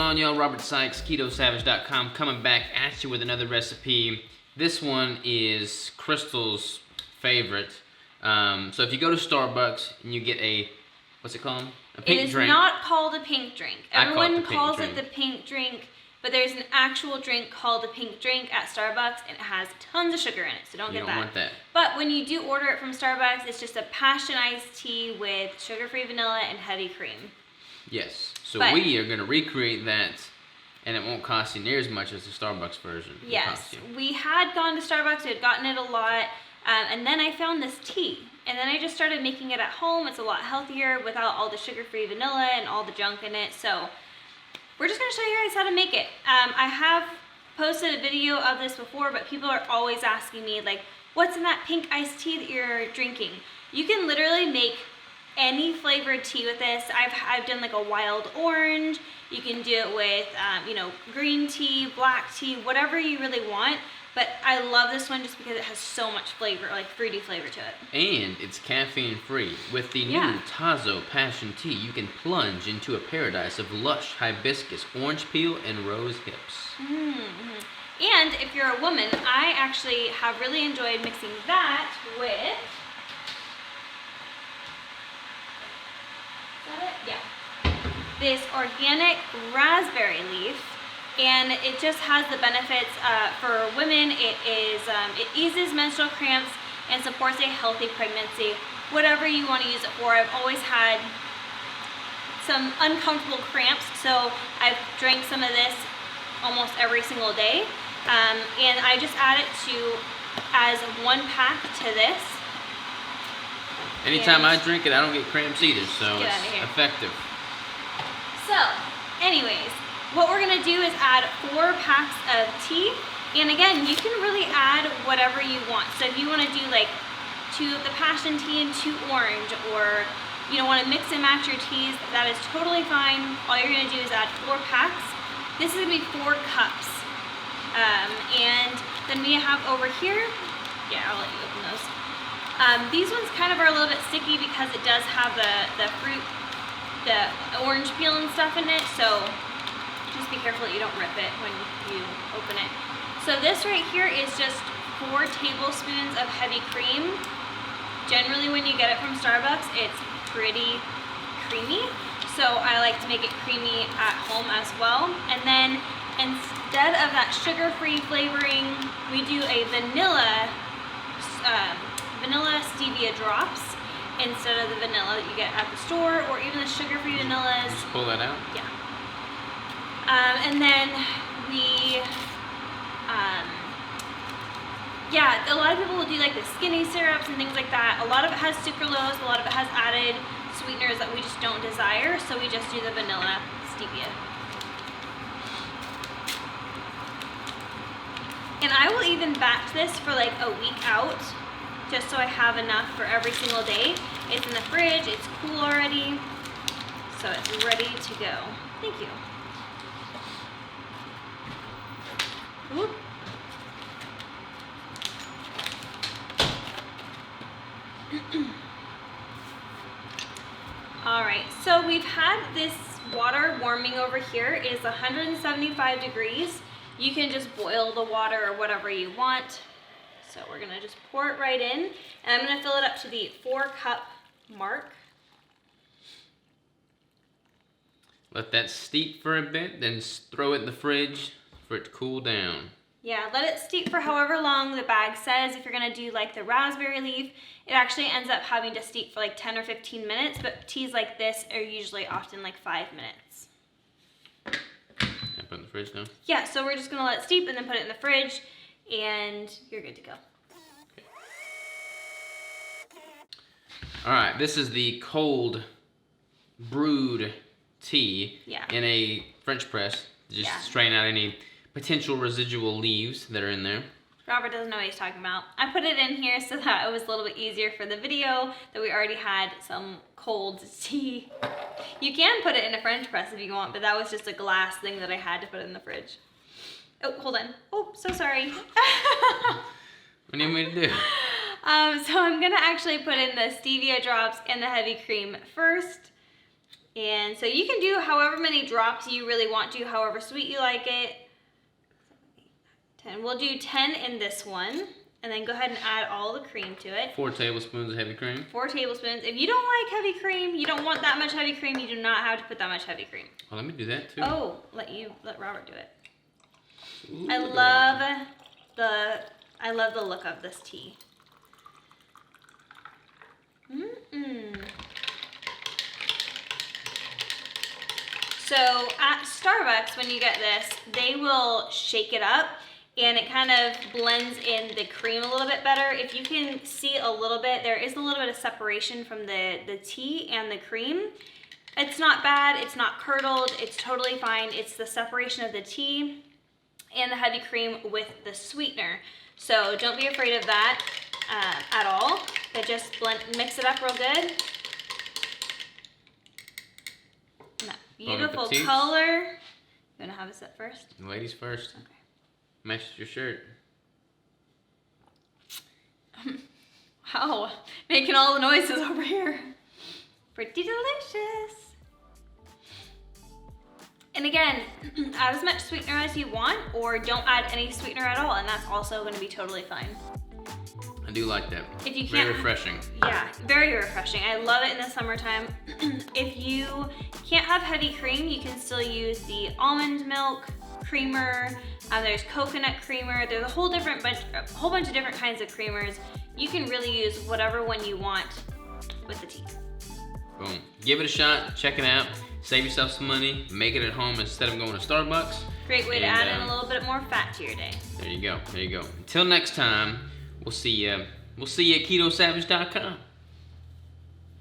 on, y'all? Robert Sykes, KetoSavage.com, coming back at you with another recipe. This one is Crystal's favorite. So if you go to Starbucks and you get a, what's it called? A pink drink. It is not called a pink drink. Everyone calls it the drink. pink drink, but there's an actual drink called the pink drink at Starbucks, and it has tons of sugar in it, so don't get that. You don't want that. But when you do order it from Starbucks, it's just a passion iced tea with sugar-free vanilla and heavy cream. Yes. So we are going to recreate that, and it won't cost you near as much as the Starbucks version. Yes. We had gone to Starbucks, we had gotten it a lot, and then I found this tea. And then I just started making it at home. It's a lot healthier without all the sugar-free vanilla and all the junk in it. So we're just going to show you guys how to make it. I have posted a video of this before, but people are always asking me, like, what's in that pink iced tea that you're drinking? You can literally make any flavored tea with this. I've done like a wild orange. You can do it with, you know, green tea, black tea, whatever you really want. But I love this one just because it has so much flavor, like fruity flavor to it. And it's caffeine free. With the new Tazo Passion Tea, you can plunge into a paradise of lush hibiscus, orange peel, and rose hips. Mm-hmm. And if you're a woman, I actually have really enjoyed mixing that with... this organic raspberry leaf, and it just has the benefits for women. It eases menstrual cramps and supports a healthy pregnancy. Whatever you want to use it for. I've always had some uncomfortable cramps, so I've drank some of this almost every single day, and I just add it as one pack to this. Anytime I drink it, I don't get cramps either, so it's effective. So, anyways, what we're going to do is add 4 packs of tea. And again, you can really add whatever you want. So if you want to do like 2 of the passion tea and 2 orange, or you don't want to mix and match your teas, that is totally fine. All you're going to do is add 4 packs. This is going to be 4 cups. And then we have over here, I'll let you open those. These ones kind of are a little bit sticky because it does have the fruit, the orange peel and stuff in it, so just be careful that you don't rip it when you open it. So this right here is just 4 tablespoons of heavy cream. Generally when you get it from Starbucks, it's pretty creamy, so I like to make it creamy at home as well. And then instead of that sugar-free flavoring, we do a vanilla stevia drops instead of the vanilla that you get at the store, or even the sugar-free vanillas. Just pull that out? Yeah. And then we, a lot of people will do like the skinny syrups and things like that. A lot of it has sucralose, a lot of it has added sweeteners that we just don't desire, so we just do the vanilla stevia. And I will even batch this for like a week out, just so I have enough for every single day. It's in the fridge, it's cool already, so it's ready to go. Thank you. Whoop. All right, so we've had this water warming over here. It is 175 degrees. You can just boil the water or whatever you want. So we're gonna just pour it right in, and I'm gonna fill it up to the 4-cup mark. Let that steep for a bit, then throw it in the fridge for it to cool down. Yeah, let it steep for however long the bag says. If you're gonna do like the raspberry leaf, it actually ends up having to steep for like 10 or 15 minutes, but teas like this are usually often like 5 minutes. Can I put it in the fridge now? Yeah, so we're just gonna let it steep and then put it in the fridge, and you're good to go. Okay. All right, this is the cold brewed tea in a French press. Just strain out any potential residual leaves that are in there. Robert doesn't know what he's talking about. I put it in here so that it was a little bit easier for the video, that we already had some cold tea. You can put it in a French press if you want, but that was just a glass thing that I had to put in the fridge. Oh, hold on. Oh, so sorry. What do you want me to do? So I'm gonna actually put in the stevia drops and the heavy cream first. And so you can do however many drops you really want to, however sweet you like it. 10. We'll do 10 in this one. And then go ahead and add all the cream to it. 4 tablespoons of heavy cream. 4 tablespoons. If you don't like heavy cream, you don't want that much heavy cream, you do not have to put that much heavy cream. Well, let me do that too. Oh, let Robert do it. Ooh, I love the look of this tea. So at Starbucks, when you get this, they will shake it up and it kind of blends in the cream a little bit better. If you can see a little bit, there is a little bit of separation from the tea and the cream. It's not bad, it's not curdled, it's totally fine. It's the separation of the tea and the heavy cream with the sweetener. So don't be afraid of that at all. But just mix it up real good. And that beautiful color. You wanna have a sip first? Ladies first. Okay. Matches your shirt. Wow, making all the noises over here. Pretty delicious. And again, add as much sweetener as you want, or don't add any sweetener at all, and that's also going to be totally fine. I do like that. If you can't, very refreshing. Yeah, very refreshing. I love it in the summertime. If you can't have heavy cream, you can still use the almond milk creamer. There's coconut creamer. There's a whole bunch of different kinds of creamers. You can really use whatever one you want with the tea. Boom. Give it a shot. Check it out. Save yourself some money. Make it at home instead of going to Starbucks. Great way to add in a little bit more fat to your day. There you go. There you go. Until next time, we'll see you. We'll see you at KetoSavage.com.